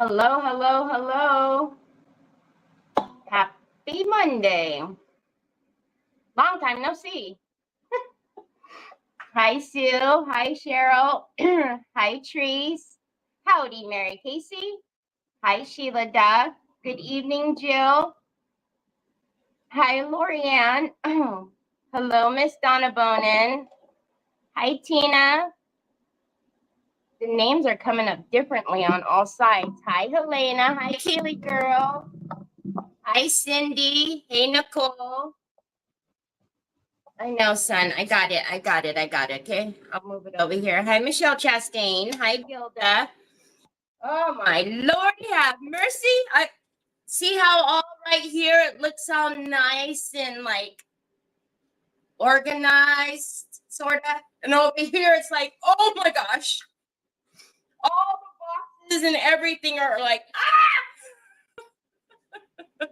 Hello, hello, hello. Happy Monday. Long time no see. Hi, Sue. Hi, Cheryl. Hi, Trees. Howdy, Mary Casey. Hi, Sheila Duck. Good evening, Jill. Hi, Lorianne. Hello, Miss Donna Bonin. Hi, Tina. The names are coming up differently on all sides. Hi, Helena. Hi, Kaylee girl. Hi, Cindy. Hey, Nicole. I know, son. I got it. Okay. I'll move it over here. Hi, Michelle Chastain. Hi, Gilda. Oh, my Lord, have mercy. I see how all right here it looks all nice and like organized, sort of. And over here it's like, oh my gosh. All the boxes and everything are like, ah!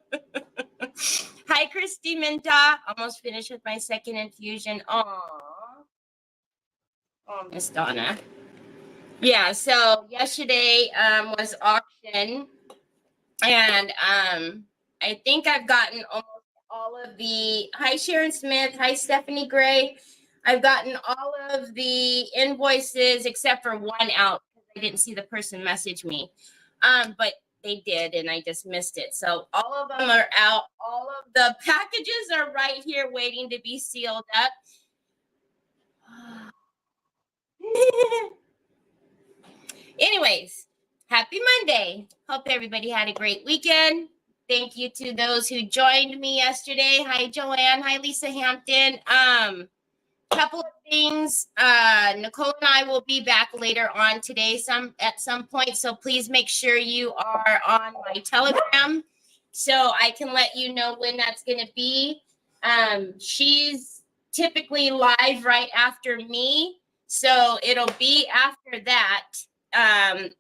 Hi, Christy Minta. Almost finished with my second infusion. Aww. Oh, Miss Donna. Yeah, so yesterday was auction, and I think I've gotten almost all of the, hi Sharon Smith, hi Stephanie Gray. I've gotten all of the invoices except for one out because I didn't see the person message me. But they did, and I just missed it. So all of them are out. All of the packages are right here waiting to be sealed up. Anyways, happy Monday. Hope everybody had a great weekend. Thank you to those who joined me yesterday. Hi, Joanne. Hi, Lisa Hampton. Couple of things. Nicole and I will be back later on today at some point. So please make sure you are on my Telegram so I can let you know when that's going to be. She's typically live right after me. So it'll be after that. And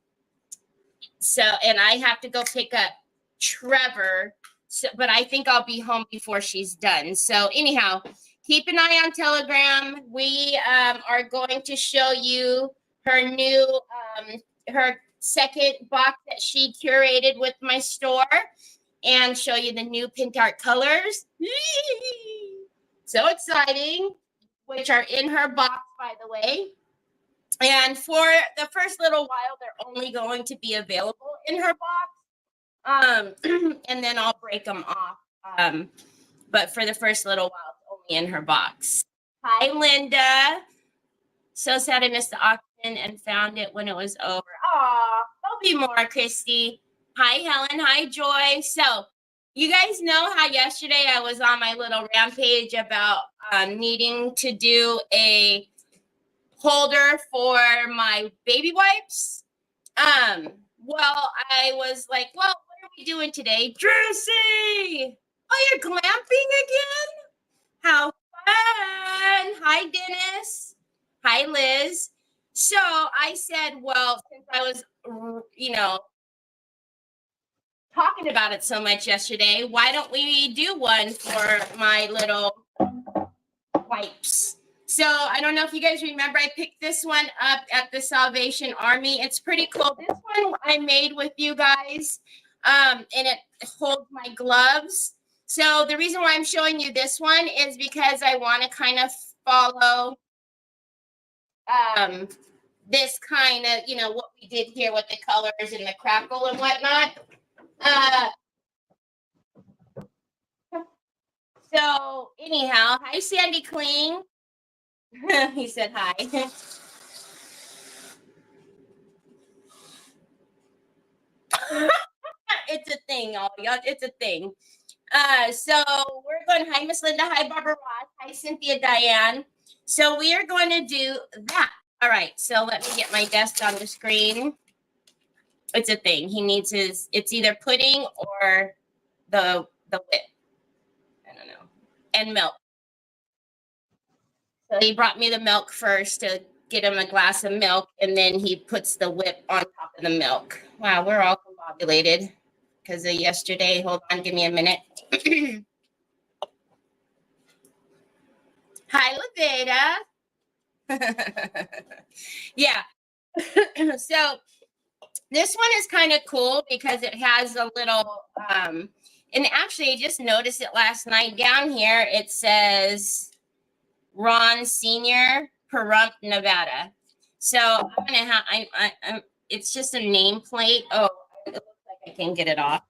I have to go pick up Trevor. So, but I think I'll be home before she's done. So anyhow, keep an eye on Telegram. We are going to show you her new, her second box that she curated with my store and show you the new Pentart colors. So exciting, which are in her box, by the way. And for the first little while, they're only going to be available in her box. And then I'll break them off. But for the first little while, it's only in her box. Hi, Linda. So sad I missed the auction and found it when it was over. Aw, there'll be more, Christy. Hi, Helen. Hi, Joy. So you guys know how yesterday I was on my little rampage about needing to do a holder for my baby wipes. Well, I was like, well, what are we doing today? Dressy! Oh, you're glamping again? How fun! Hi, Dennis. Hi, Liz. So I said, well, since I was, talking about it so much yesterday, why don't we do one for my little wipes? So I don't know if you guys remember, I picked this one up at the Salvation Army. It's pretty cool. This one I made with you guys, and it holds my gloves. So the reason why I'm showing you this one is because I want to kind of follow this kind of, what we did here with the colors and the crackle and whatnot. So anyhow, hi, Sandy Kling. He said hi. It's a thing, all y'all. It's a thing. So we're going, hi, Miss Linda. Hi, Barbara Ross. Hi, Cynthia Diane. So we are going to do that. All right. So let me get my desk on the screen. It's a thing. He needs it's either pudding or the whip. I don't know. And milk. So he brought me the milk first to get him a glass of milk, and then he puts the whip on top of the milk. Wow, we're all combobulated because of yesterday. Hold on, give me a minute. Hi, Laveda. Yeah. So This one is kind of cool because it has a little, and actually I just noticed it last night down here. It says Ron Senior, Pahrump, Nevada. So I'm going to have, I'm, it's just a nameplate. Oh, it looks like I can get it off.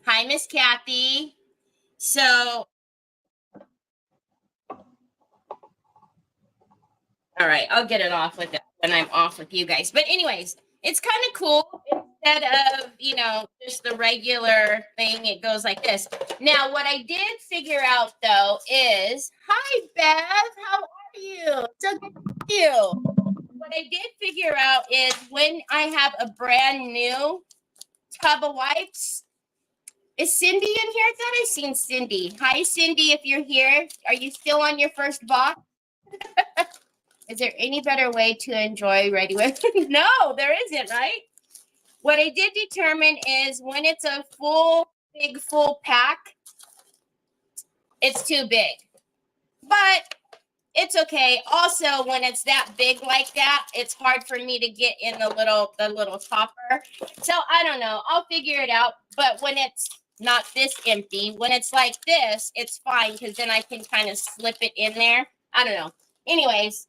Hi, Miss Kathy. So, all right, I'll get it off with it when I'm off with you guys. But anyways, it's kind of cool. Instead of, you know, just the regular thing, it goes like this. Now, what I did figure out, though, is, hi, Bev, how are you? So good to see you. What I did figure out is when I have a brand new tub of wipes, is Cindy in here? I thought I seen Cindy. Hi, Cindy, if you're here. Are you still on your first box? Is there any better way to enjoy Ready With? No, there isn't, right? What I did determine is when it's a big full pack, it's too big. But it's okay. Also, when it's that big like that, it's hard for me to get in the little topper. So I don't know. I'll figure it out. But when it's not this empty, when it's like this, it's fine because then I can kind of slip it in there. I don't know. Anyways,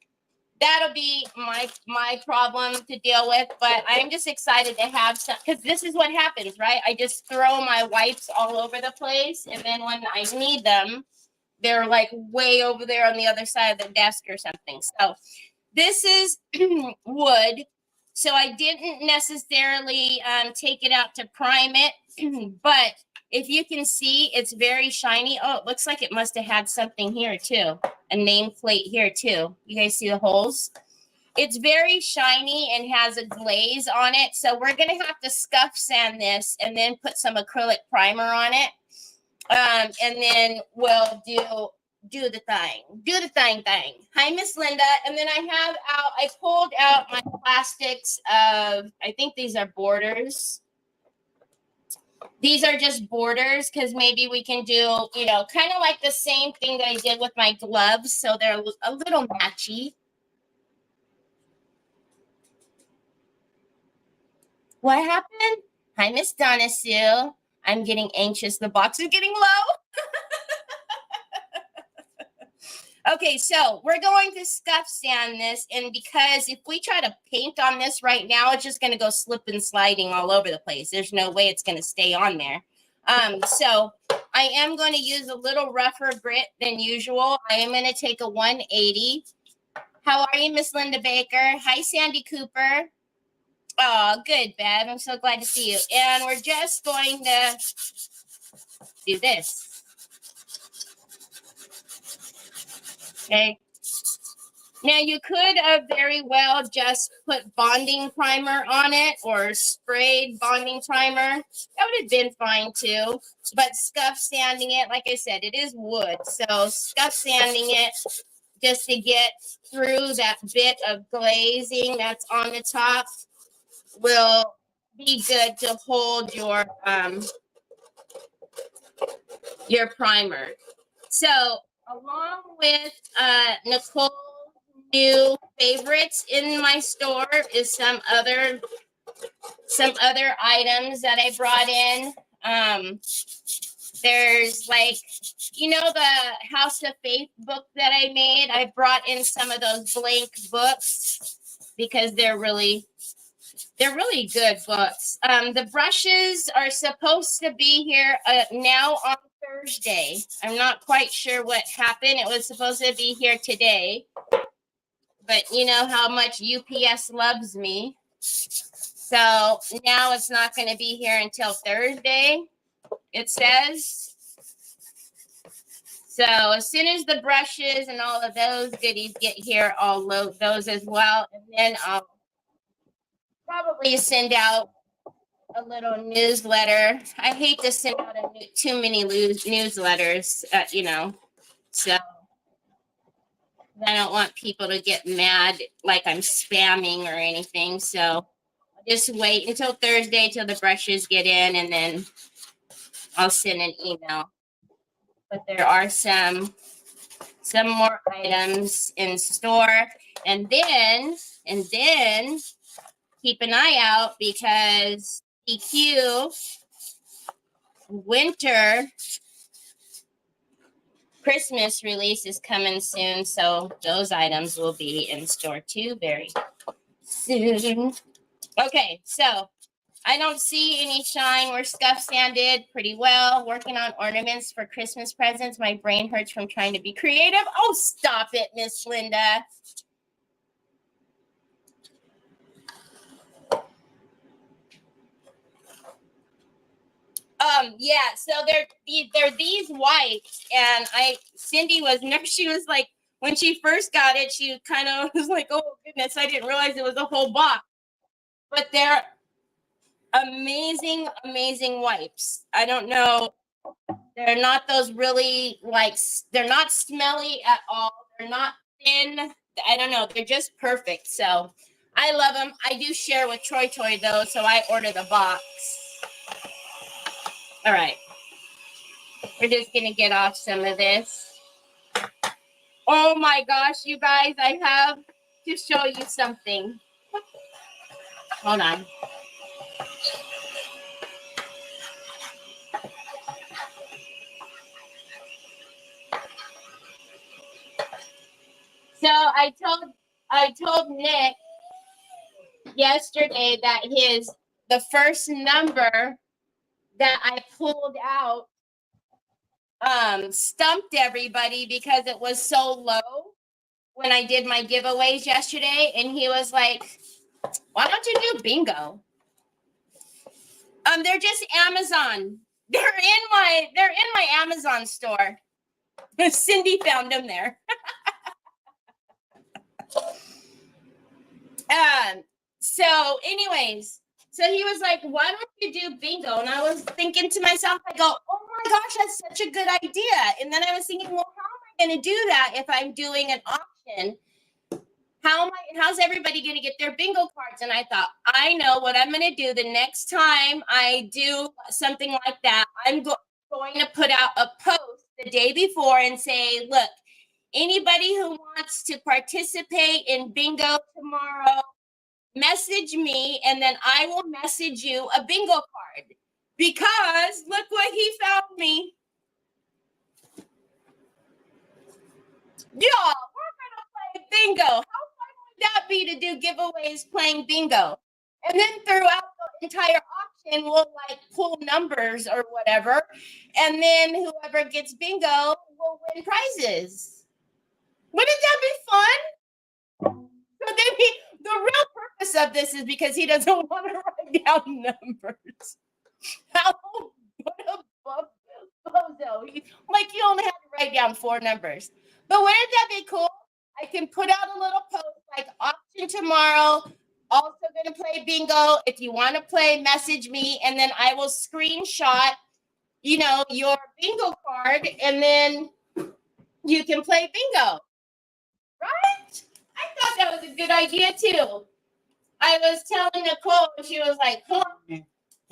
that'll be my problem to deal with. But I'm just excited to have some, because this is what happens, right? I just throw my wipes all over the place, and then when I need them, they're like way over there on the other side of the desk or something. So this is wood. So I didn't necessarily take it out to prime it, but if you can see, it's very shiny. Oh, it looks like it must have had something here too. A nameplate here too. You guys see the holes? It's very shiny and has a glaze on it. So we're going to have to scuff sand this and then put some acrylic primer on it. And then we'll do the thing. Hi, Miss Linda. And then I pulled out my plastics of, I think these are borders. These are just borders because maybe we can do, you know, kind of like the same thing that I did with my gloves. So they're a little matchy. What happened? Hi, Miss Donna Sue. I'm getting anxious. The box is getting low. Okay, so we're going to scuff sand this, and because if we try to paint on this right now, it's just going to go slip and sliding all over the place. There's no way it's going to stay on there. So I am going to use a little rougher grit than usual. I am going to take a 180. How are you, Miss Linda Baker? Hi, Sandy Cooper. Oh, good, Bev. I'm so glad to see you. And we're just going to do this. Okay. Now you could have very well just put bonding primer on it or sprayed bonding primer. That would have been fine too. But scuff sanding it, like I said, it is wood. So scuff sanding it just to get through that bit of glazing that's on the top will be good to hold your primer. So along with Nicole's new favorites in my store is some other items that I brought in. There's like, you know, the House of Faith book that I made. I brought in some of those blank books because they're really good books. The brushes are supposed to be here now on Thursday. I'm not quite sure what happened. It was supposed to be here today. But you know how much UPS loves me. So now it's not going to be here until Thursday, it says. So as soon as the brushes and all of those goodies get here, I'll load those as well. And then I'll probably send out a little newsletter. I hate to send out too many newsletters, you know, so I don't want people to get mad like I'm spamming or anything. So I'll just wait until Thursday till the brushes get in, and then I'll send an email. But there are some more items in store. And then keep an eye out because EQ winter Christmas release is coming soon. So those items will be in store too very soon. Okay, so I don't see any shine. We're scuff sanded pretty well. Working on ornaments for Christmas presents. My brain hurts from trying to be creative. Oh, stop it, Miss Linda. Yeah, so they're these wipes, and Cindy was she was like, when she first got it, she kind of was like, oh goodness, I didn't realize it was a whole box. But they're amazing wipes. I don't know, they're not those really like, they're not smelly at all, they're not thin, I don't know, they're just perfect. So I love them. I do share with Troy though, so I order the box. All right, we're just gonna get off some of this. Oh my gosh, you guys, I have to show you something. Hold on. So I told Nick yesterday that the first number that I pulled out stumped everybody because it was so low when I did my giveaways yesterday, and he was like, why don't you do bingo? They're just Amazon. They're in my Amazon store. Cindy found them there. So anyways, so he was like, why don't you do bingo? And I was thinking to myself, I go, oh my gosh, that's such a good idea. And then I was thinking, well, how am I going to do that if I'm doing an auction? How's everybody going to get their bingo cards? And I thought, I know what I'm going to do the next time I do something like that. I'm going to put out a post the day before and say, look, anybody who wants to participate in bingo tomorrow, message me, and then I will message you a bingo card. Because look what he found me. Y'all, we're going to play bingo. How fun would that be to do giveaways playing bingo? And then throughout the entire auction, we'll like pull numbers or whatever. And then whoever gets bingo will win prizes. Wouldn't that be fun? So the real purpose of this is because he doesn't want to write down numbers. What a bozo. Like, you only have to write down 4 numbers. But wouldn't that be cool? I can put out a little post like auction tomorrow. Also going to play bingo. If you want to play, message me, and then I will screenshot, your bingo card, and then you can play bingo. Right? I thought that was a good idea too. I was telling Nicole, and she was like, huh?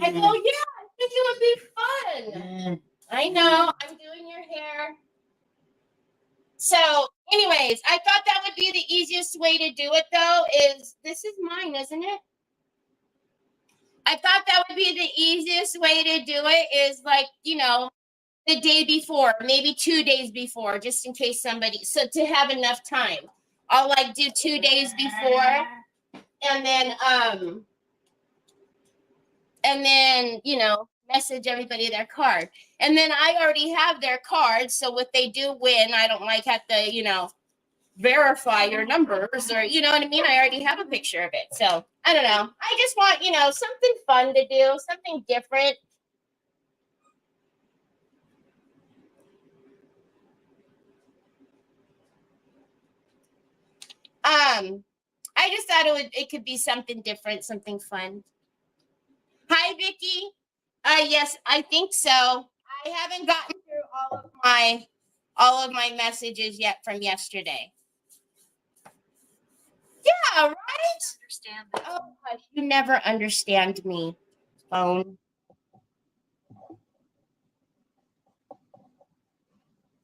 I go, yeah, I think it would be fun. I know, I'm doing your hair. So anyways, I thought that would be the easiest way to do it though, this is mine, isn't it? I thought that would be the easiest way to do it is like, the day before, maybe 2 days before, just in case somebody, so to have enough time. I'll like do 2 days before, and then, message everybody their card. And then I already have their card. So if they do win, I don't like have to, verify your numbers or, you know what I mean? I already have a picture of it. So I don't know. I just want, something fun to do, something different. I just thought it could be something different, something fun. Hi, Vicky. Yes, I think so. I haven't gotten through all of my messages yet from yesterday. Yeah, right? Oh, gosh, you never understand me, phone.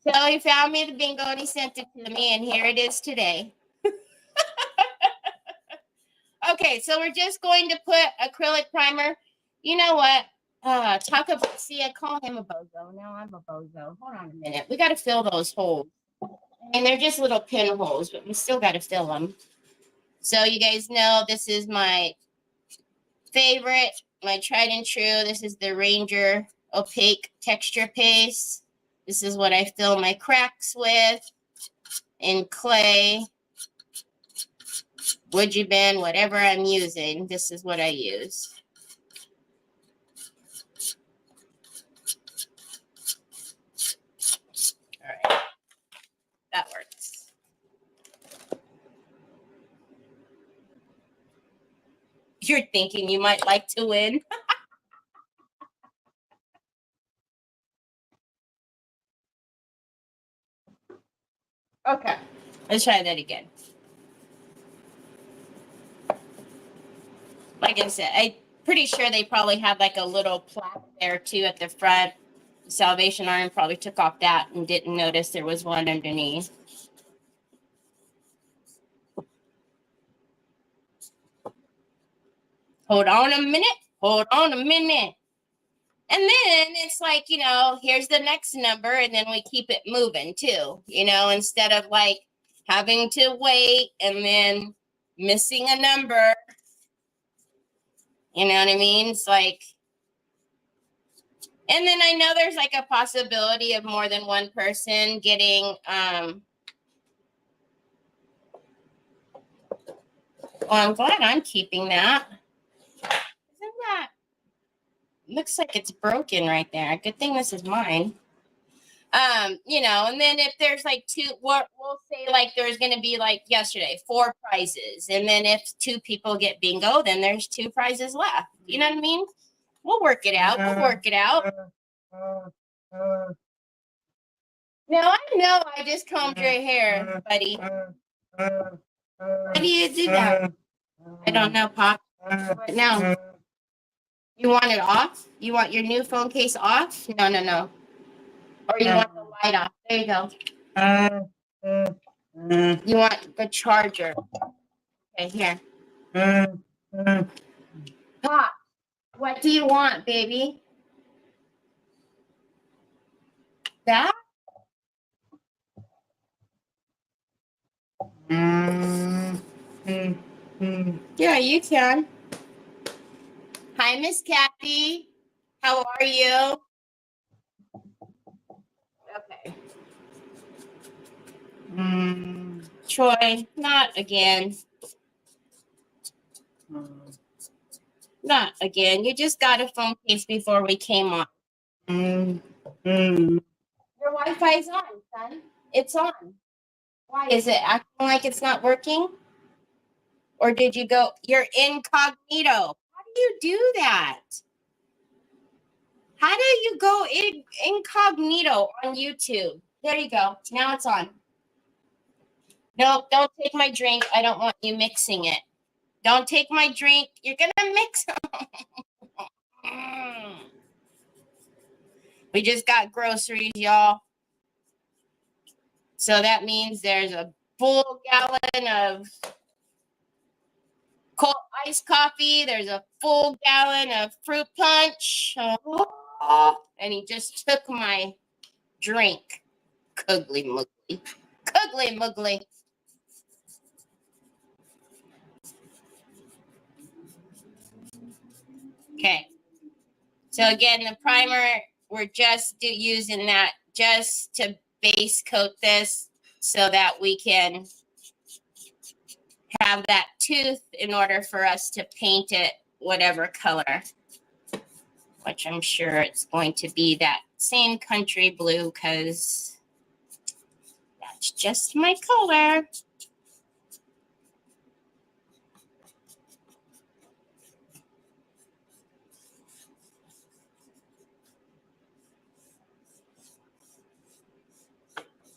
So he found me the bingo and he sent it to me, and here it is today. Okay, so we're just going to put acrylic primer. You know what? Talk about, see, I call him a bozo. Now I'm a bozo. Hold on a minute. We got to fill those holes. And they're just little pinholes, but we still got to fill them. So you guys know this is my favorite, my tried and true. This is the Ranger Opaque Texture Paste. This is what I fill my cracks with in clay, woodgie bin, whatever I'm using. This is what I use. All right, that works. You're thinking you might like to win. Okay, let's try that again. Like I said, I'm pretty sure they probably have like a little plaque there too at the front. Salvation Army probably took off that and didn't notice there was one underneath. Hold on a minute. Hold on a minute. And then it's like, you know, here's the next number, and then we keep it moving too, you know, instead of like having to wait and then missing a number. You know what I mean? It's like, and then I know there's like a possibility of more than one person getting, well, I'm glad I'm keeping that. Isn't that, looks like it's broken right there. Good thing this is mine. You know, and then if there's like two, we'll say like there's going to be like yesterday, 4 prizes. And then if 2 people get bingo, then there's 2 prizes left. You know what I mean? We'll work it out. We'll work it out. Now, I know I just combed your hair, buddy. Why do you do that? I don't know, Pop. What now? You want it off? You want your new phone case off? No, no, no. Or you want the light off? There you go. You want the charger. Okay, here. Pop, what do you want, baby? That? Yeah, you can. Hi, Miss Kathy. How are you? Okay. Troy, not again. Not again. You just got a phone case before we came on. Your Wi-Fi's on, son. It's on. Why is it acting like it's not working? Or did you go? You're incognito. How do you do that? How do you go incognito on YouTube? There you go. Now it's on. No, don't take my drink. I don't want you mixing it. Don't take my drink. You're going to mix We just got groceries, y'all. So that means there's a full gallon of cold iced coffee. There's a full gallon of fruit punch. And he just took my drink. Cuggly muggly. Cuggly muggly. Okay. So again, the primer, we're just using that just to base coat this so that we can have that tooth in order for us to paint it whatever color, which I'm sure it's going to be that same country blue because that's just my color.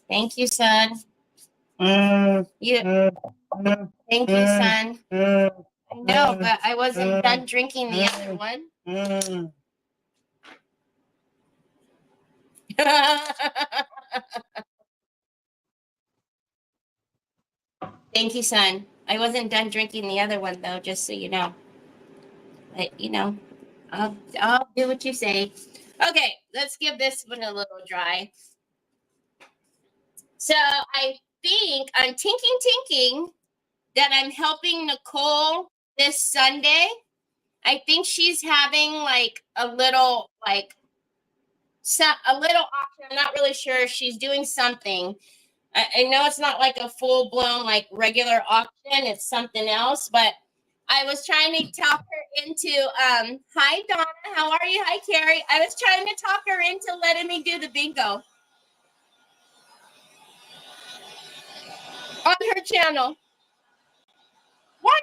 Thank you, son. Thank you, son. I know, but I wasn't done drinking the other one. Thank you, son. I wasn't done drinking the other one though, just so you know. But you know, I'll do what you say. Okay, let's give this one a little dry. So I think I'm tinking that I'm helping Nicole this Sunday. I think she's having like a little auction. I'm not really sure. She's doing something. I know it's not like a full blown like regular auction. It's something else, but I was trying to talk her into hi Donna, how are you? Hi Carrie. I was trying to talk her into letting me do the bingo on her channel. Why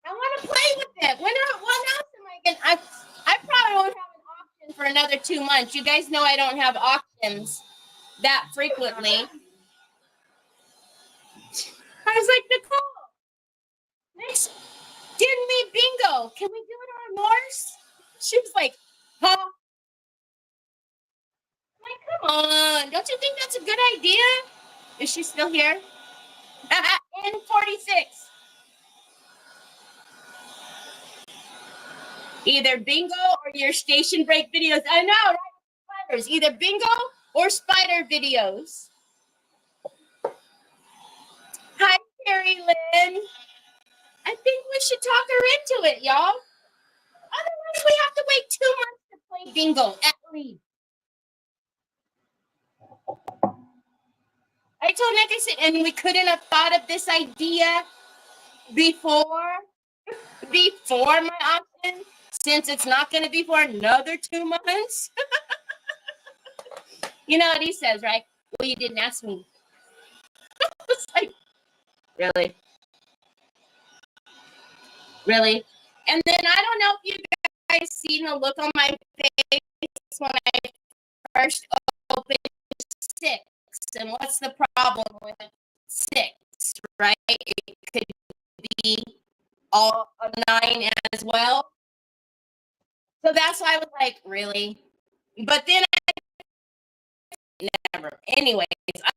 not? I want to play with it. When else am I gonna I probably won't have an auction for another 2 months. You guys know I don't have auctions that frequently. I was like, Nicole, next give me bingo. Can we do it on yours? She was like, huh? I'm like, come on. Don't you think that's a good idea? Is she still here? N46. Either bingo or your station break videos. I know, right? Spiders. Either bingo or spider videos. Hi, Carrie Lynn. I think we should talk her into it, y'all. Otherwise, we have to wait 2 months to play bingo at least. I told Nick, I said, and we couldn't have thought of this idea before my auction, since it's not going to be for another 2 months. You know what he says, right? Well, you didn't ask me. It's like, really? Really? And then I don't know if you guys seen the look on my face when I first opened 6. And what's the problem with 6, right? It could be all a 9 as well. So that's why I was like, really? But then never. Anyways,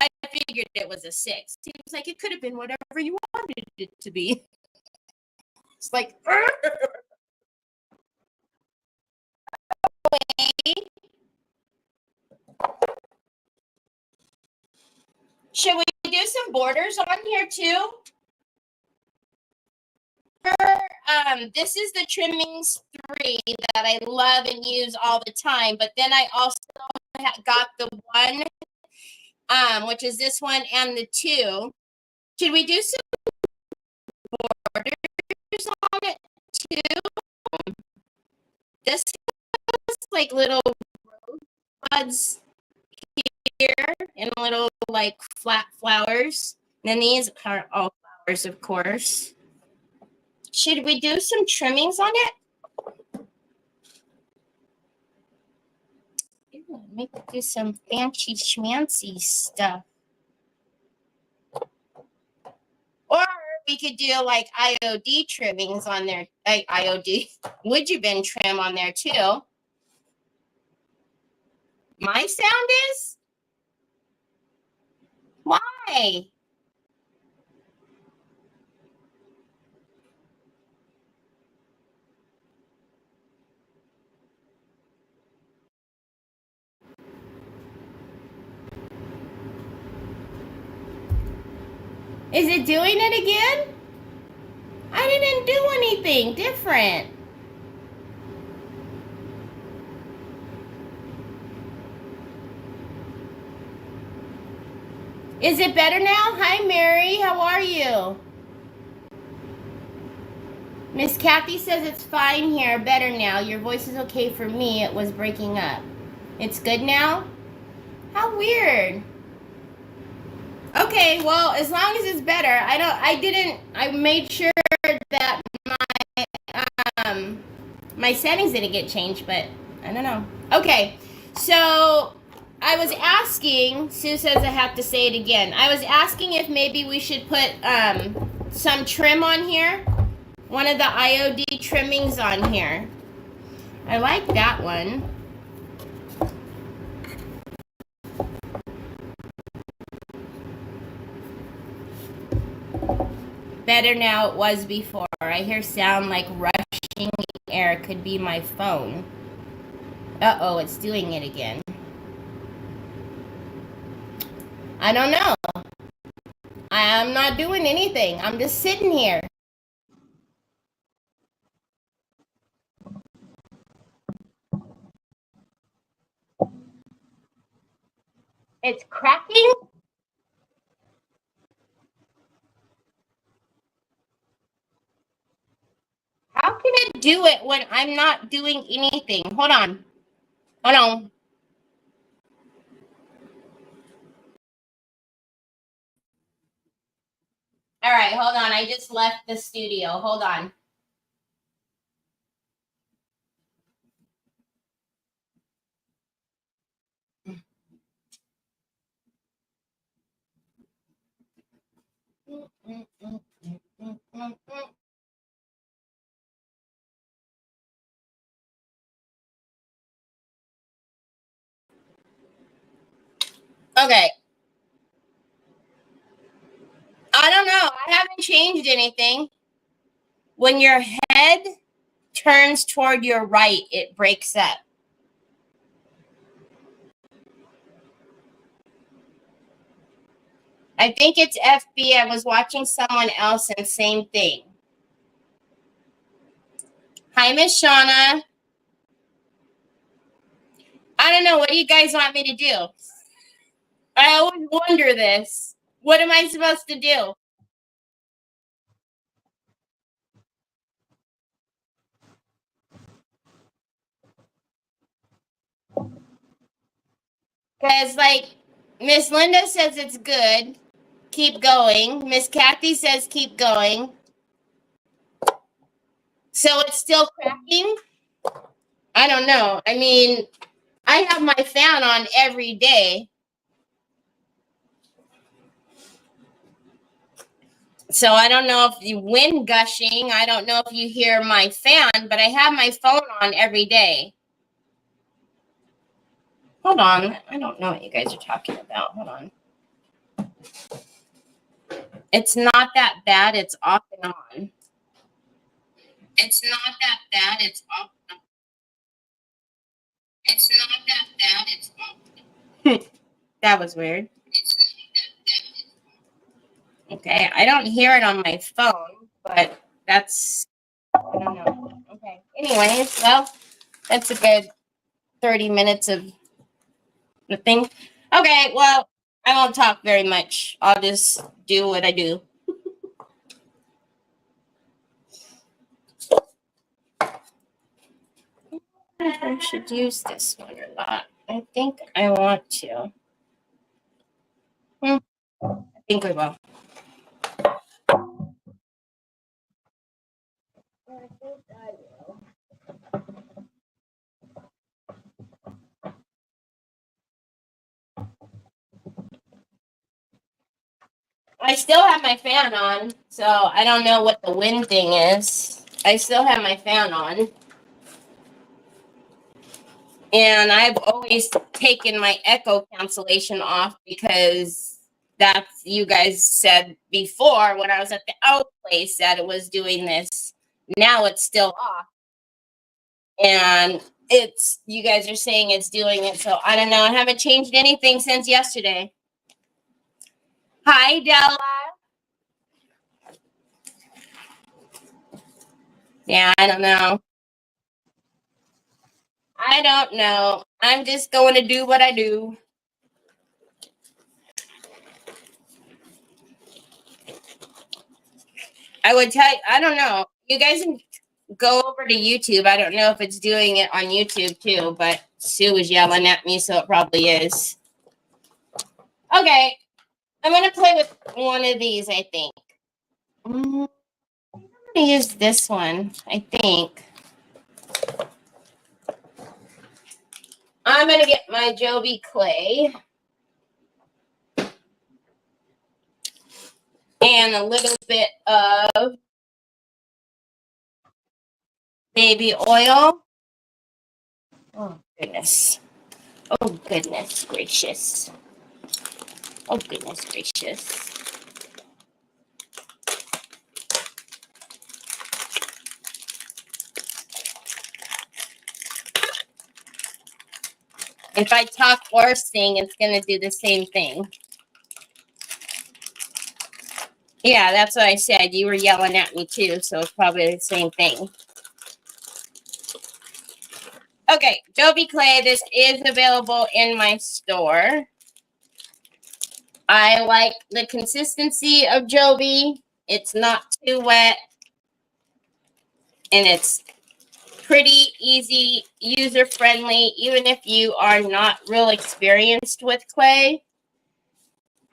I figured it was a 6. He was like, it could have been whatever you wanted it to be. It's like, should we do some borders on here too? This is the Trimmings 3 that I love and use all the time. But then I also got the 1, which is this one, and the 2. Should we do some borders on it too? This is like little rosebuds here and little like flat flowers. And then these are all flowers, of course. Should we do some trimmings on it? Ew, maybe do some fancy schmancy stuff. Or we could do like IOD trimmings on there. IOD, would you been trim on there too? My sound is? Why? Is it doing it again? I didn't do anything different. Is it better now? Hi, Mary. How are you? Miss Kathy says it's fine here. Better now. Your voice is okay for me. It was breaking up. It's good now? How weird. Okay, well, as long as it's better. I made sure that my settings didn't get changed, but I don't know. Okay, so I was asking, Sue says I have to say it again. I was asking if maybe we should put some trim on here. One of the IOD trimmings on here. I like that one. better now. It was before. I hear sound like rushing air. Could be my phone. Uh-oh, it's doing it again. I don't know. I'm not doing anything. I'm just sitting here. It's cracking? How can it do it when I'm not doing anything? Hold on. Hold on. All right, hold on. I just left the studio. Hold on. Okay. I don't know. I haven't changed anything. When your head turns toward your right, it breaks up. I think it's FB. I was watching someone else and same thing. Hi, Miss Shauna. I don't know. What do you guys want me to do? I always wonder this. What am I supposed to do? Because, like, Miss Linda says it's good. Keep going. Miss Kathy says keep going. So it's still cracking? I don't know. I mean, I have my fan on every day. So I don't know if the wind gushing. I don't know if you hear my fan, but I have my phone on every day. Hold on. I don't know what you guys are talking about. Hold on. It's not that bad. It's off and on. It's not that bad. It's off and on. It's not that bad. It's off. That was weird. Okay. I don't hear it on my phone, but that's, I don't know. Okay. Anyways, well, that's a good 30 minutes of the thing. Okay. Well, I won't talk very much. I'll just do what I do. I should use this one or not. I think I want to. I think we will. I still have my fan on, so I don't know what the wind thing is. I still have my fan on. And I've always taken my echo cancellation off because that's, you guys said before when I was at the out place that it was doing this. Now it's still off. And it's, you guys are saying it's doing it. So I don't know. I haven't changed anything since yesterday. Hi, Della. Yeah, I don't know. I don't know. I'm just going to do what I do. I would tell you, I don't know. You guys can go over to YouTube. I don't know if it's doing it on YouTube too, but Sue was yelling at me, so it probably is. Okay. I'm going to play with one of these, I think. I'm going to use this one, I think. I'm going to get my Joby clay. And a little bit of baby oil. Oh, goodness. Oh, goodness gracious. Oh, goodness gracious. If I talk or sing, it's going to do the same thing. Yeah, that's what I said. You were yelling at me too, so it's probably the same thing. Okay, Joby Clay. This is available in my store. I like the consistency of Joby. It's not too wet. And it's pretty easy, user-friendly, even if you are not real experienced with clay.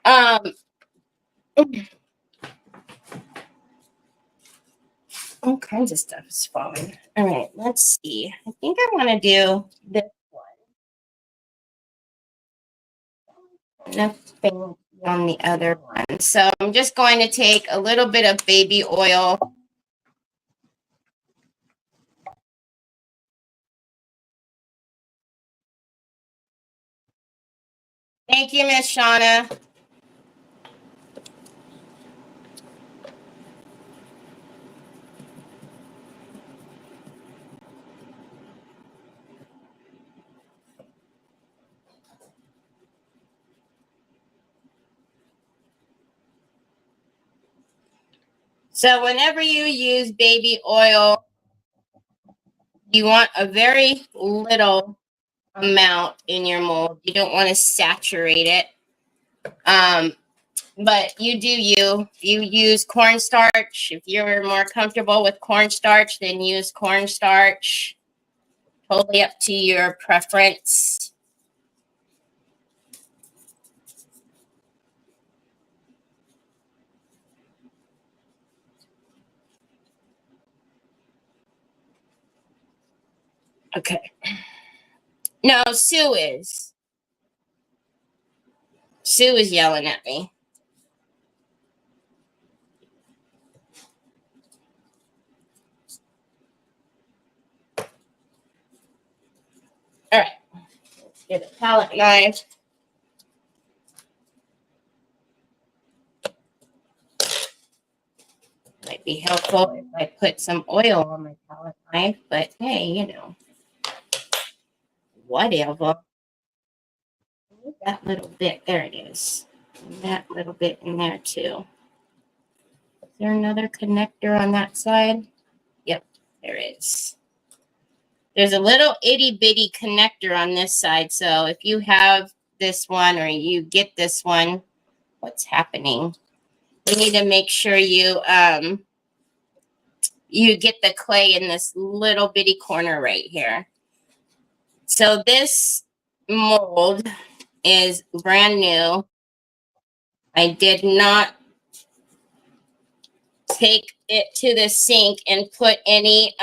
All kinds of stuff is falling. All right, let's see. I think I want to do this one. Nothing on the other one. So I'm just going to take a little bit of baby oil. Thank you, Miss Shauna. So whenever you use baby oil, you want a very little amount in your mold. You don't want to saturate it. But you do you. You use cornstarch. If you're more comfortable with cornstarch, then use cornstarch. Totally up to your preference. Okay. No, Sue is. Sue is yelling at me. All right. Let's get a palette knife. Might be helpful if I put some oil on my palette knife, but hey, you know, whatever. That little bit, there it is. And that little bit in there too. Is there another connector on that side? Yep, there is. There's a little itty bitty connector on this side. So if you have this one or you get this one, what's happening? You need to make sure you get the clay in this little bitty corner right here. So this mold is brand new. I did not take it to the sink and put any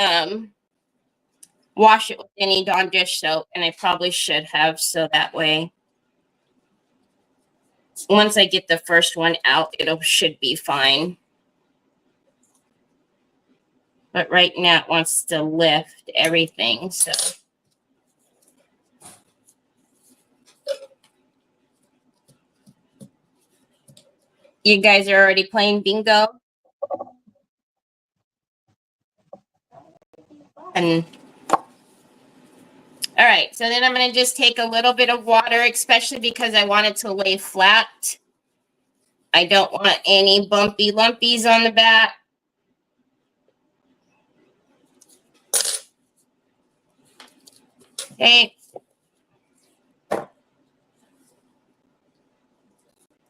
wash it with any Dawn dish soap, and I probably should have, so that way once I get the first one out, it should be fine. But right now it wants to lift everything, so. You guys are already playing bingo? And all right, so then I'm going to just take a little bit of water, especially because I want it to lay flat. I don't want any bumpy lumpies on the back. Okay.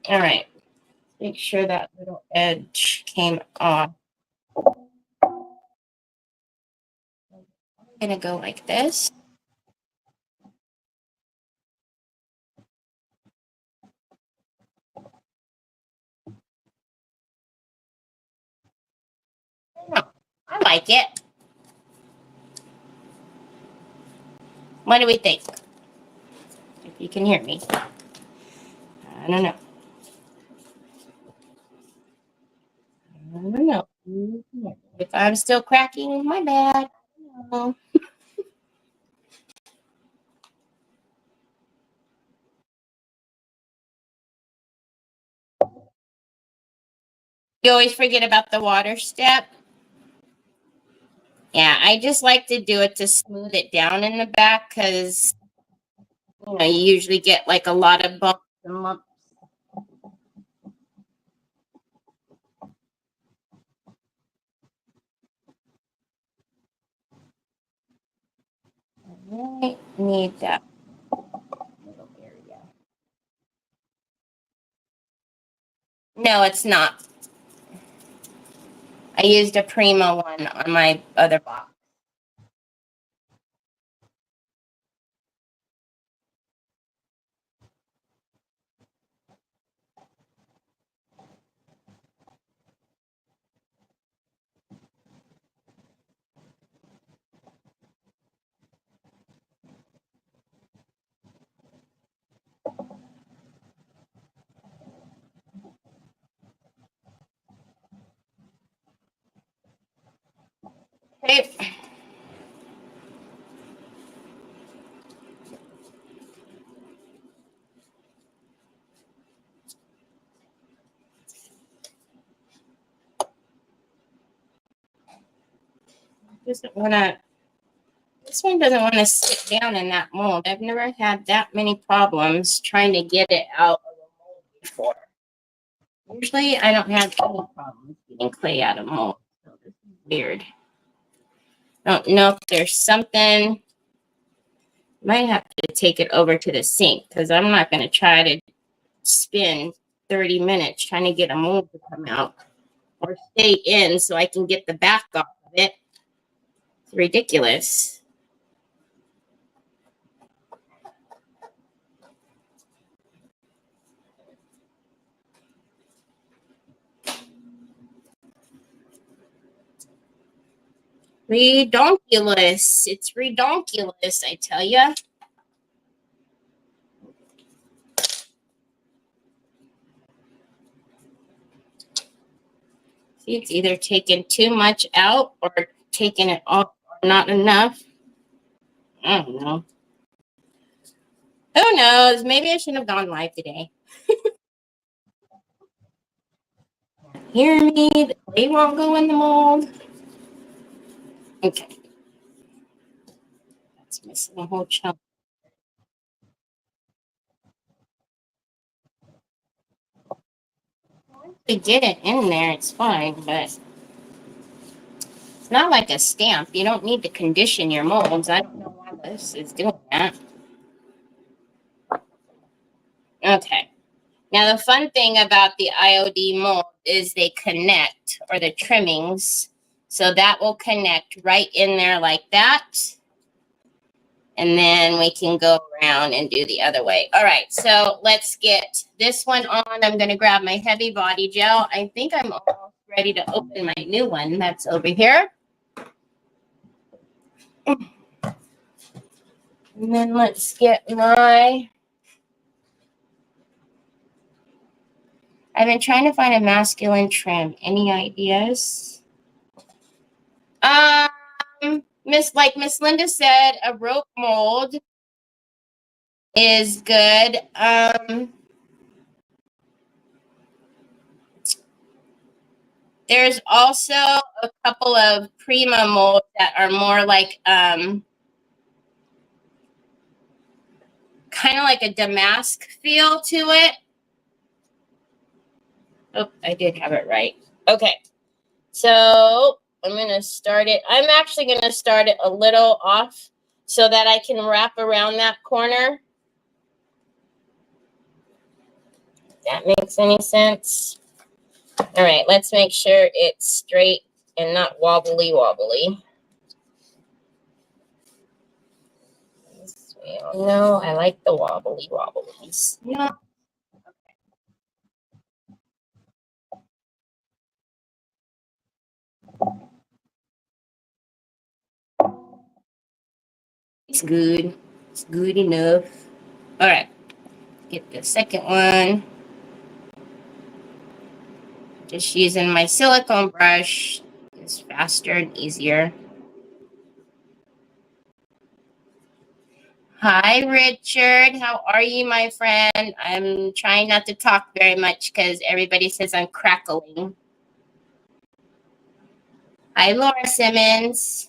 All right. Make sure that little edge came off. I'm going to go like this. I like it. What do we think? If you can hear me. I don't know. I don't know. If I'm still cracking, my bad. I don't know. You always forget about the water step. Yeah, I just like to do it to smooth it down in the back because You know, you usually get like a lot of bumps and lumps. I really need that little area. No, it's not. I used a Prima one on my other box. Okay. Doesn't want to. This one doesn't want to sit down in that mold. I've never had that many problems trying to get it out of a mold before. Usually, I don't have any problems getting clay out of mold. So this is weird. I don't know if there's something. Might have to take it over to the sink because I'm not going to try to spend 30 minutes trying to get a mold to come out or stay in so I can get the back off of it. It's ridiculous. Redonkulous. It's redonkulous, I tell ya. See, it's either taking too much out or taking it off or not enough. I don't know. Who knows? Maybe I shouldn't have gone live today. Hear me? They won't go in the mold. Okay. That's missing a whole chunk. Once we get it in there, it's fine, but it's not like a stamp. You don't need to condition your molds. I don't know why this is doing that. Okay. Now, the fun thing about the IOD mold is they connect, or the trimmings. So that will connect right in there like that. And then we can go around and do the other way. All right, so let's get this one on. I'm going to grab my heavy body gel. I think I'm almost ready to open my new one that's over here. And then let's get my... I've been trying to find a masculine trim. Any ideas? Miss Linda said, a rope mold is good. There's also a couple of Prima molds that are more like kind of like a damask feel to it. Oh, I did have it right. Okay. So I'm going to start it. I'm actually going to start it a little off so that I can wrap around that corner. If that makes any sense. All right, let's make sure it's straight and not wobbly. No, I like the wobblies. Yeah. It's good. It's good enough. All right, get the second one. Just using my silicone brush. It's faster and easier. Hi, Richard. How are you, my friend? I'm trying not to talk very much because everybody says I'm crackling. Hi, Laura Simmons. 。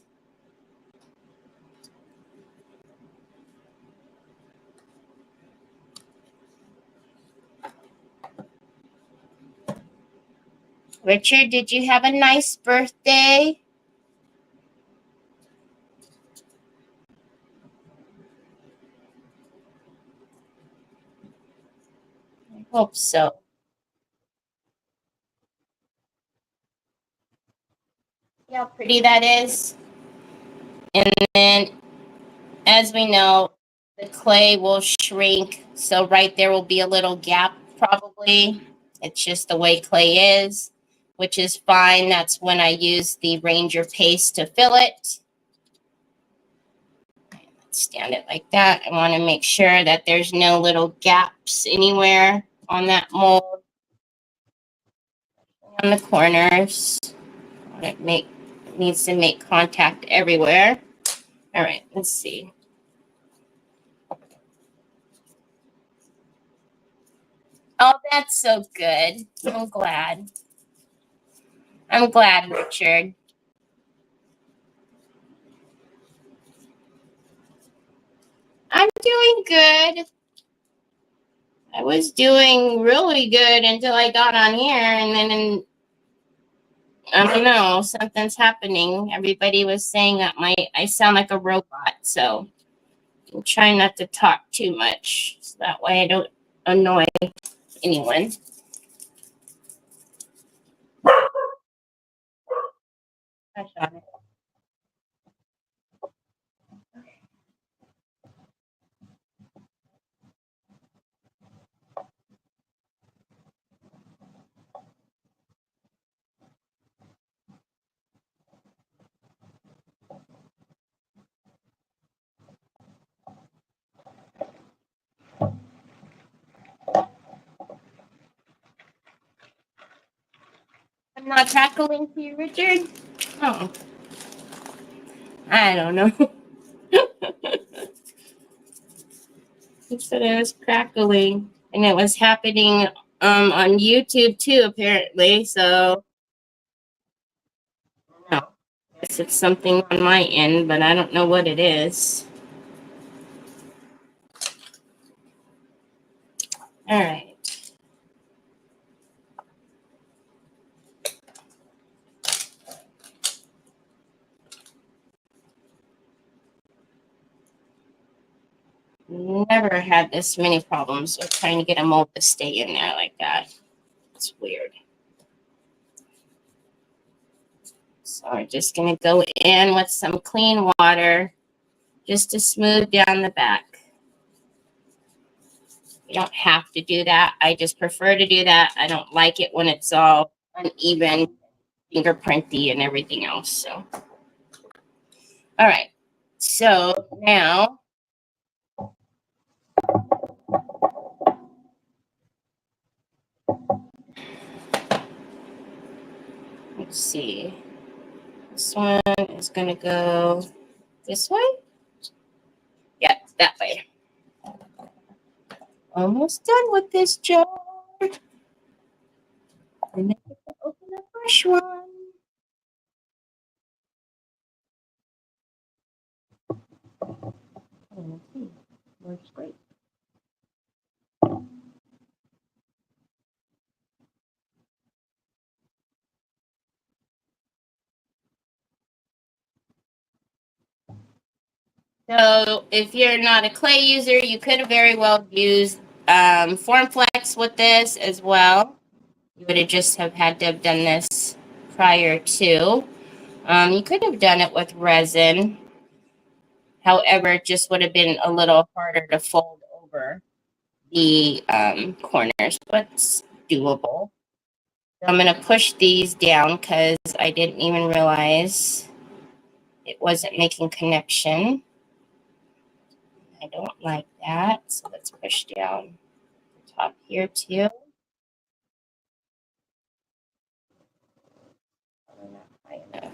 Richard, did you have a nice birthday? I hope so. See how pretty that is? And then, as we know, the clay will shrink. So right there will be a little gap probably. It's just the way clay is, which is fine. That's when I use the Ranger paste to fill it. Stand it like that. I want to make sure that there's no little gaps anywhere on that mold. On the corners. It needs to make contact everywhere. All right, let's see. Oh, that's so good. I'm glad. I'm glad, Richard. I'm doing good. I was doing really good until I got on here, and then I don't know, something's happening. Everybody was saying that I sound like a robot, so I'm trying not to talk too much, so that way I don't annoy anyone. I shot it. I'm not tackling to you, Richard? Oh, I don't know. He said it was crackling, and it was happening on YouTube too, apparently. So, no, I guess it's something on my end, but I don't know what it is. All right. Never had this many problems with trying to get a mold to stay in there like that. It's weird. So we're just going to go in with some clean water just to smooth down the back. You don't have to do that. I just prefer to do that. I don't like it when it's all uneven, fingerprinty, and everything else. So, all right. So now, let's see. This one is going to go this way. Yeah, that way. Almost done with this jar. And then we can open a fresh one. Works great. So if you're not a clay user, you could very well use FormFlex with this as well. You would have just have had to have done this prior to. You could have done it with resin. However, it just would have been a little harder to fold over the corners, but it's doable. So I'm going to push these down because I didn't even realize it wasn't making connection. I don't like that. So let's push down the top here too. Not high enough.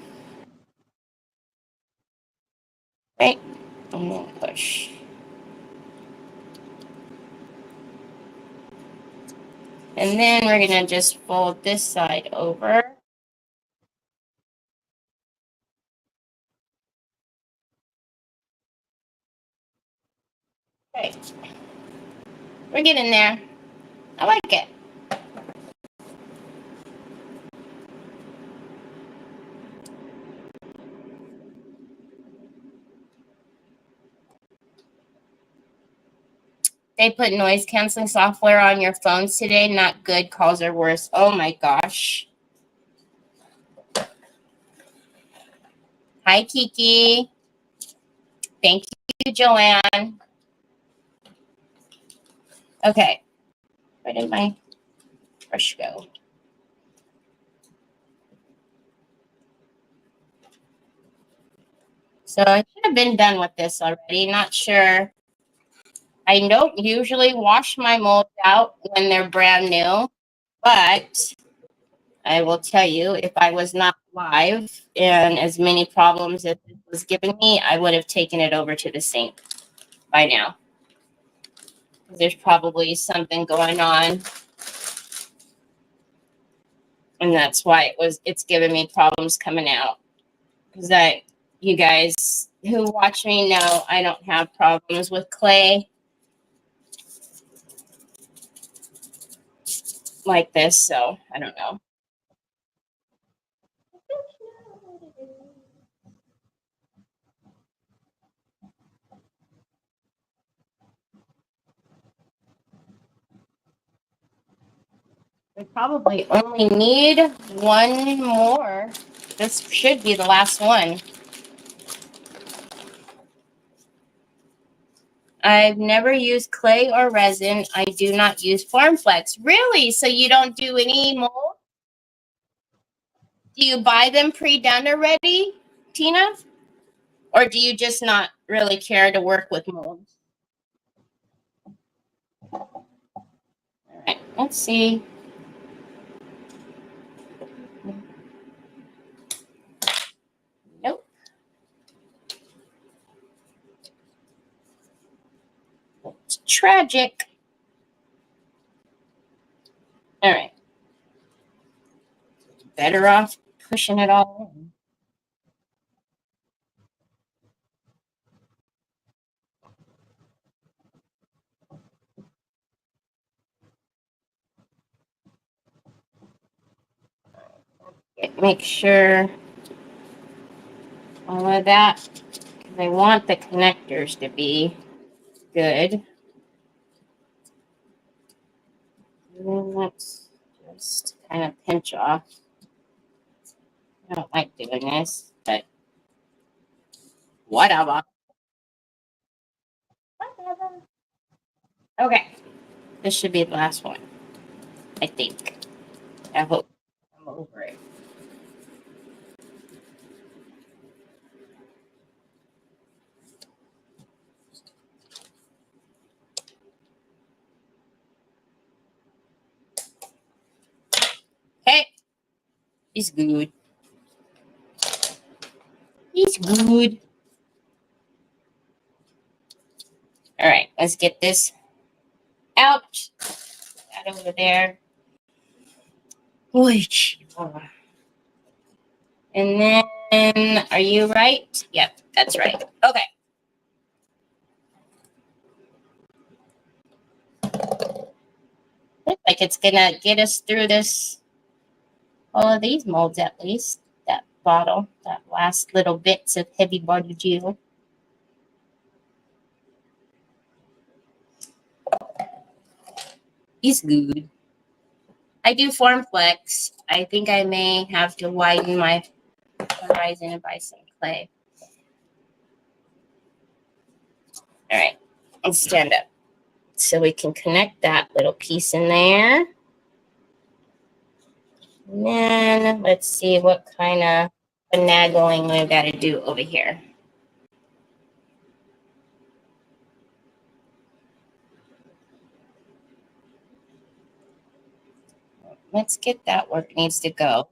Right. And then push. And then we're going to just fold this side over. Okay. We're getting there. I like it. They put noise canceling software on your phones today. Not good. Calls are worse. Oh my gosh. Hi, Kiki. Thank you, Joanne. Okay. Where did my brush go? So I should have been done with this already. Not sure. I don't usually wash my molds out when they're brand new, but I will tell you, if I was not live and as many problems as it was giving me, I would have taken it over to the sink by now. There's probably something going on, and that's why it's giving me problems coming out. Because you guys who watch me know I don't have problems with clay like this, so I don't know. We probably only need one more. This should be the last one. I've never used clay or resin. I do not use FormFlex. Really? So you don't do any mold? Do you buy them pre-done already, Tina? Or do you just not really care to work with molds? All right, let's see. Nope. It's tragic. All right. Better off pushing it all in. Make sure all of that, because I want the connectors to be good. And then let's just kind of pinch off. I don't like doing this, but whatever. Okay, this should be the last one, I think. I hope I'm over it. Okay, he's good. He's good. All right, let's get this out. That over there. Which? And then, are you right? Yep, that's right. Okay. Looks like it's gonna get us through this, all of these molds at least. That bottle, that last little bits of heavy body gel. He's good. I do FormFlex. I think I may have to widen my horizon and buy some clay. All right, let's stand up so we can connect that little piece in there. And then let's see what kind of finagling we've got to do over here. Let's get that where it needs to go.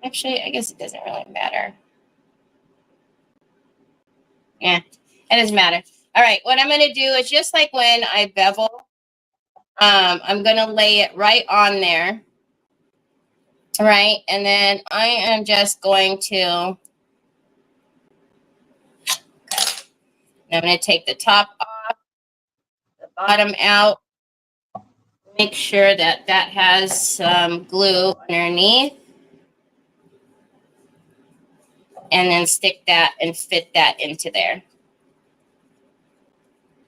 Actually, I guess it doesn't really matter. Yeah, it doesn't matter. All right, what I'm going to do is just like when I bevel, I'm going to lay it right on there. All right, and then I am just going to, I'm going to take the top off, the bottom out, make sure that that has some glue underneath. and then stick that and fit that into there.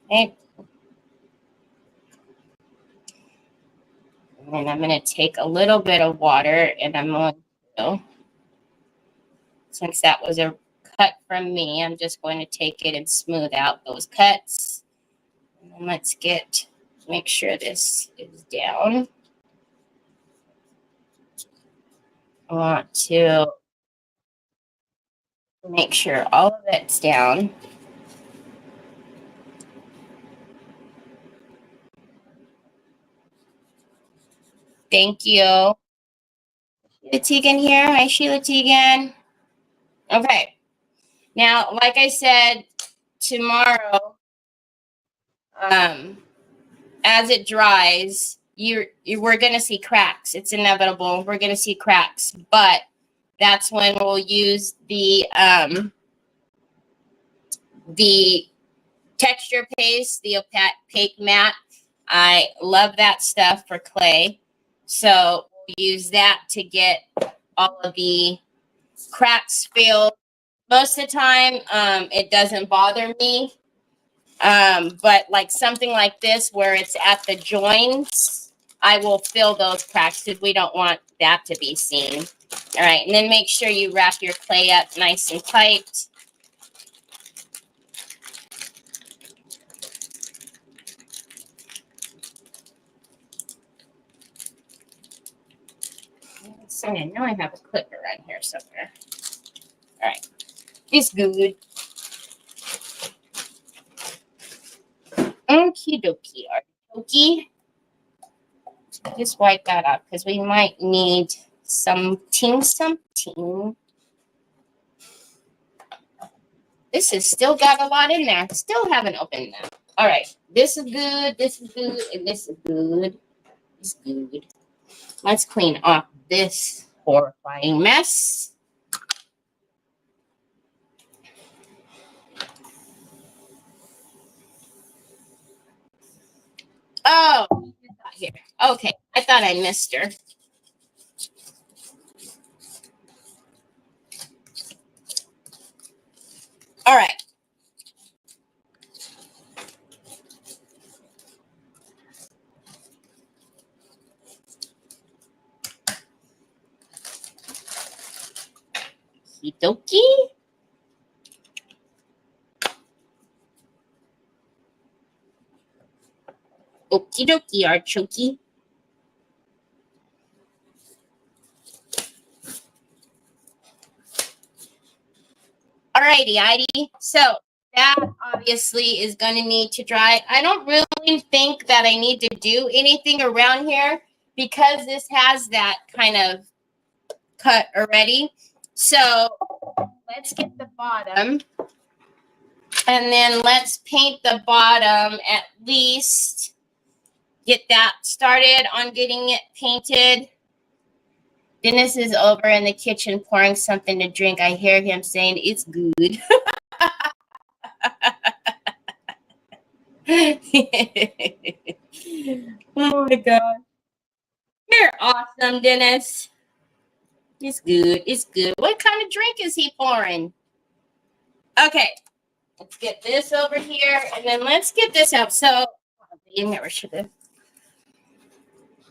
Okay. And I'm going to take a little bit of water, and I'm going to, since that was a cut from me, I'm just going to take it and smooth out those cuts. And let's make sure this is down. I want to make sure all of it's down. Thank you. Sheila Teagan here. Hi, Sheila Teagan. Okay. Now, like I said, tomorrow, as it dries, we're going to see cracks. It's inevitable. We're going to see cracks, but that's when we'll use the texture paste, the opaque matte. I love that stuff for clay. So we'll use that to get all of the cracks filled. Most of the time, it doesn't bother me. But like something like this where it's at the joins, I will fill those cracks because we don't want that to be seen. All right, and then make sure you wrap your clay up nice and tight. So I know I have a clip around here somewhere. All right, it's good. Okie dokie, artichoke. Just wipe that up because we might need something. This has still got a lot in there. Still haven't opened that. All right, this is good, this is good, and this is good. It's good. Let's clean off this horrifying mess. Oh, here. Okay, I thought I missed her. All right. Okie dokie. Okie dokie, artichoke. Alrighty. So that obviously is going to need to dry. I don't really think that I need to do anything around here because this has that kind of cut already. So let's get the bottom. And then let's paint the bottom, at least get that started on getting it painted. Dennis is over in the kitchen pouring something to drink. I hear him saying it's good. Oh my God. You're awesome, Dennis. It's good. It's good. What kind of drink is he pouring? Okay. Let's get this over here, and then let's get this out. So,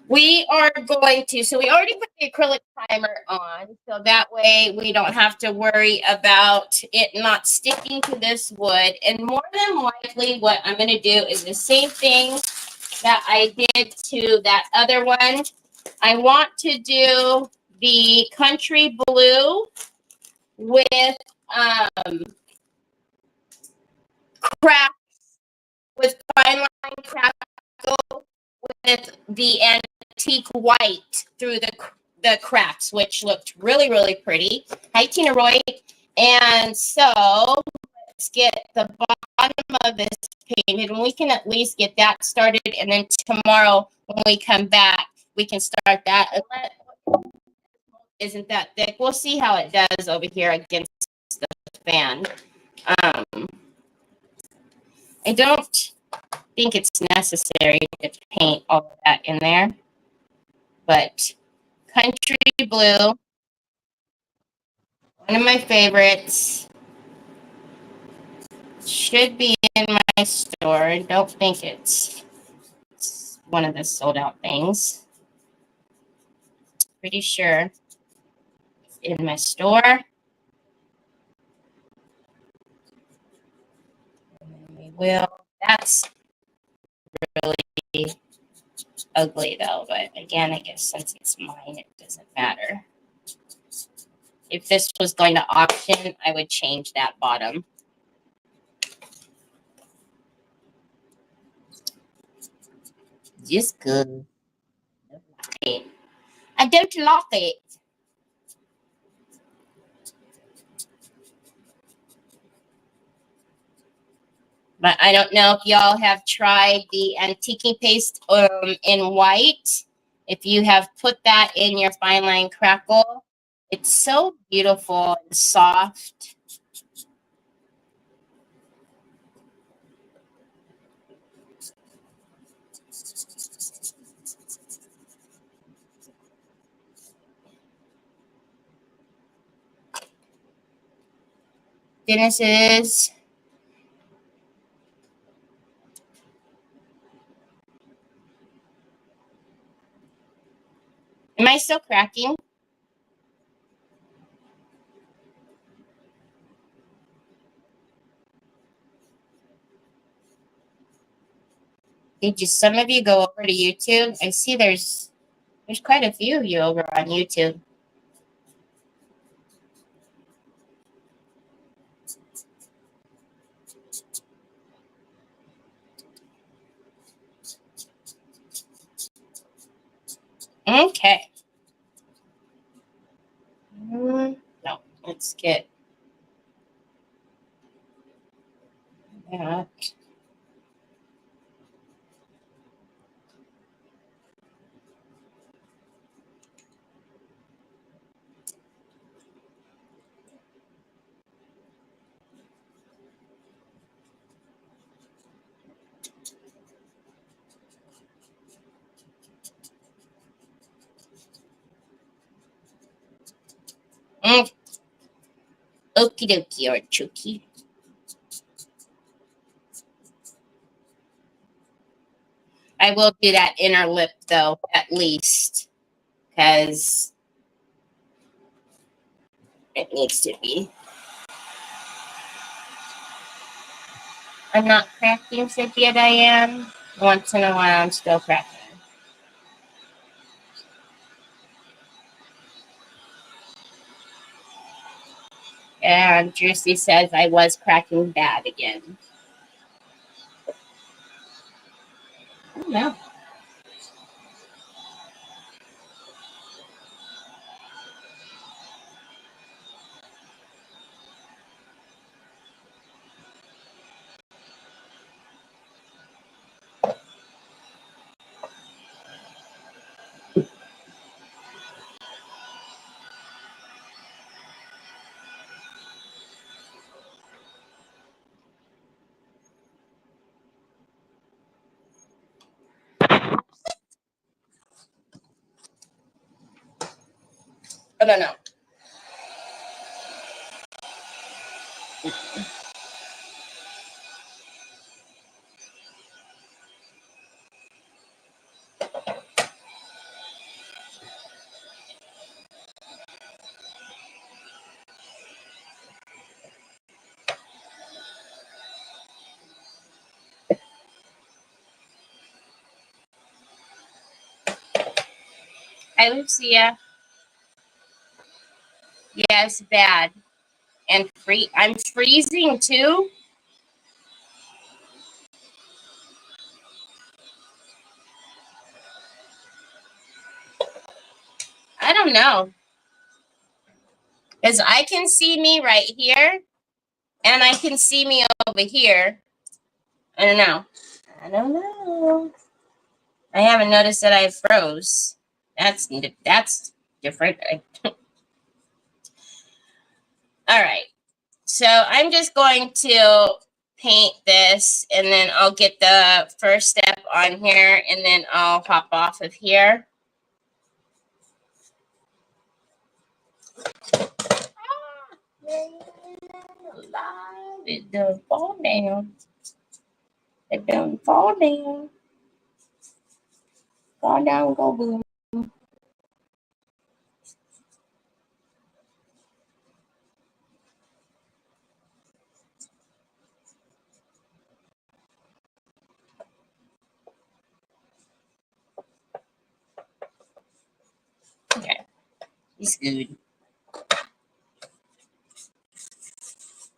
we are going to, so we already put the acrylic primer on, so that way we don't have to worry about it not sticking to this wood. And more than likely, what I'm going to do is the same thing that I did to that other one. I want to do the country blue with cracks, with fine line crackle, with the antique white through the cracks, which looked really, really pretty. Hi, Tina Roy. And so let's get the bottom of this painted, and we can at least get that started. And then tomorrow when we come back, we can start that. Isn't that thick? We'll see how it does over here against the fan. I don't think it's necessary to paint all of that in there, but country blue. One of my favorites. Should be in my store. Don't think it's one of the sold out things. Pretty sure it's in my store. We will. That's really ugly though, but again, I guess since it's mine, it doesn't matter. If this was going to auction, I would change that bottom. Just good. I don't like it. But I don't know if y'all have tried the antiquing paste in white. If you have put that in your fine line crackle, it's so beautiful and soft. Dennis's. Am I still cracking? Did some of you go over to YouTube? I see there's quite a few of you over on YouTube. Okay. No, let's get that. Okie dokie, or chooky. I will do that inner lip though, at least, because it needs to be. I'm not cracking, Cynthia Diane. Once in a while, I'm still cracking. And Juicy says I was cracking bad again. I don't know. I don't know. Hi, Lucia. Yes, bad. And I'm freezing too. I don't know. Because I can see me right here, and I can see me over here. I don't know. I don't know. I haven't noticed that I froze. That's different. All right. So I'm just going to paint this, and then I'll get the first step on here, and then I'll hop off of here. Alive. It does fall down. It doesn't fall down. Fall down, go boom. Okay, it's good.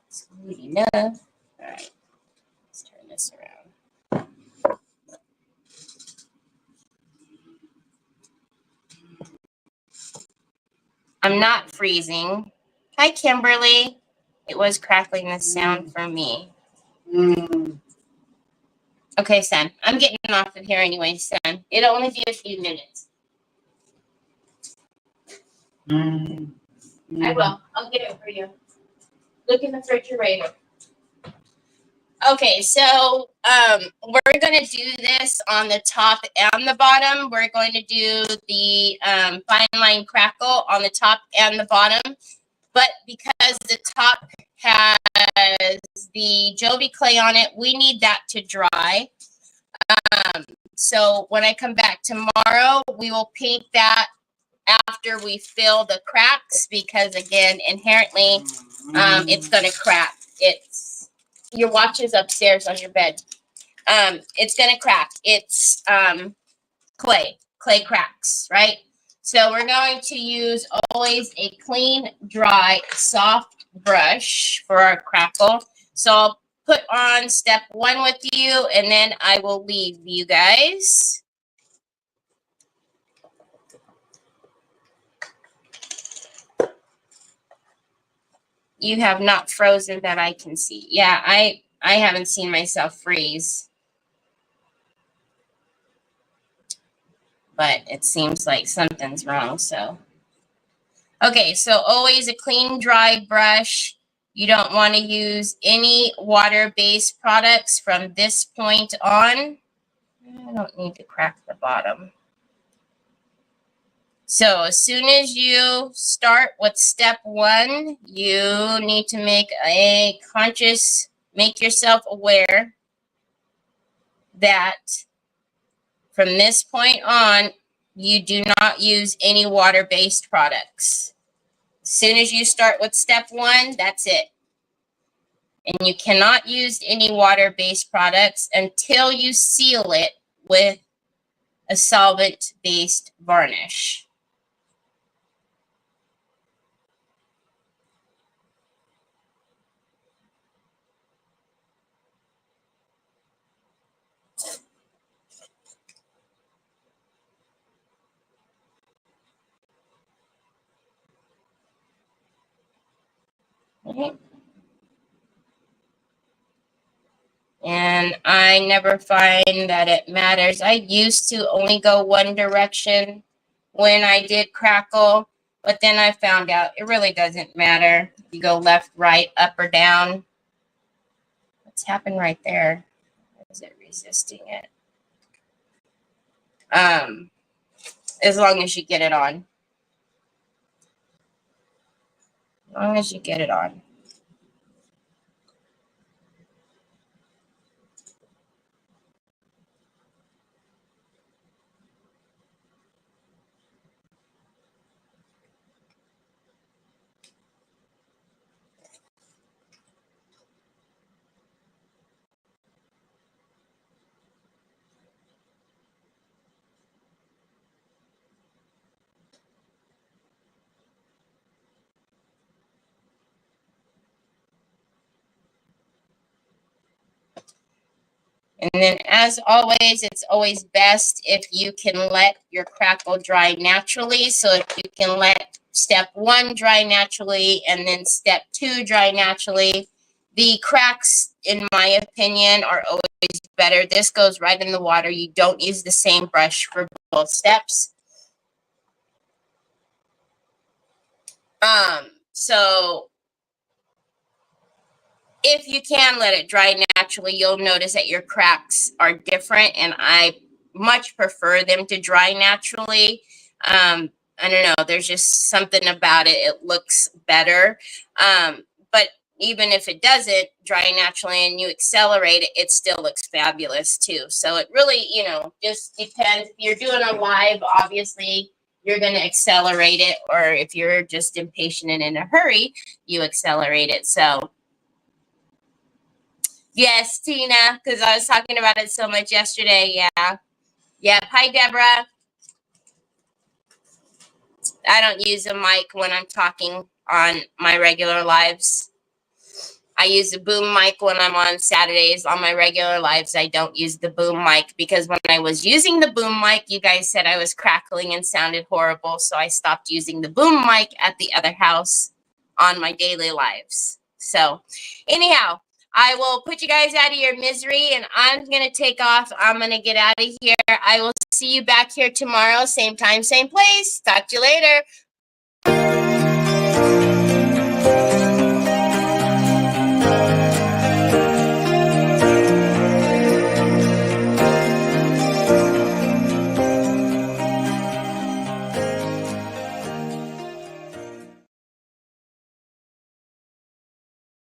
It's good enough. All right, let's turn this around. I'm not freezing. Hi, Kimberly. It was crackling the sound for me. Okay, son. I'm getting off of here anyway, son. It'll only be a few minutes. I will. I'll get it for you. Look in the refrigerator. Okay, so we're going to do this on the top and the bottom. We're going to do the fine line crackle on the top and the bottom. But because the top has the Jovi clay on it, we need that to dry. So when I come back tomorrow, we will paint that after we fill the cracks, because again, inherently, it's going to crack. It's your watch is upstairs on your bed. It's going to crack. It's clay cracks, right? So we're going to use always a clean, dry, soft brush for our crackle. So I'll put on step 1 with you, and then I will leave you guys. You have not frozen that I can see. Yeah, I haven't seen myself freeze. But it seems like something's wrong, so. Okay, so always a clean, dry brush. You don't want to use any water-based products from this point on. I don't need to crack the bottom. So as soon as you start with step 1, you need to make yourself aware that from this point on, you do not use any water-based products. As soon as you start with step 1, that's it. And you cannot use any water-based products until you seal it with a solvent-based varnish. Okay. And I never find that it matters. I used to only go one direction when I did crackle, but then I found out it really doesn't matter. You go left, right, up, or down. What's happened right there? Is it resisting it? As long as you get it on. As long as you get it on. And then as always, it's always best if you can let your crackle dry naturally. So if you can let step 1 dry naturally and then step 2 dry naturally, the cracks, in my opinion, are always better. This goes right in the water. You don't use the same brush for both steps. So if you can let it dry naturally, you'll notice that your cracks are different, and I much prefer them to dry naturally. I don't know. There's just something about it. It looks better. But even if it doesn't dry naturally and you accelerate it, it still looks fabulous too. So it really, you know, just depends. If you're doing a live, obviously you're going to accelerate it. Or if you're just impatient and in a hurry, you accelerate it. So yes, Tina, because I was talking about it so much yesterday. Yeah. Yep. Hi, Deborah. I don't use a mic when I'm talking on my regular lives. I use the boom mic when I'm on Saturdays. On my regular lives, I don't use the boom mic because when I was using the boom mic, you guys said I was crackling and sounded horrible. So I stopped using the boom mic at the other house on my daily lives. So anyhow, I will put you guys out of your misery and I'm going to take off. I'm going to get out of here. I will see you back here tomorrow. Same time, same place. Talk to you later.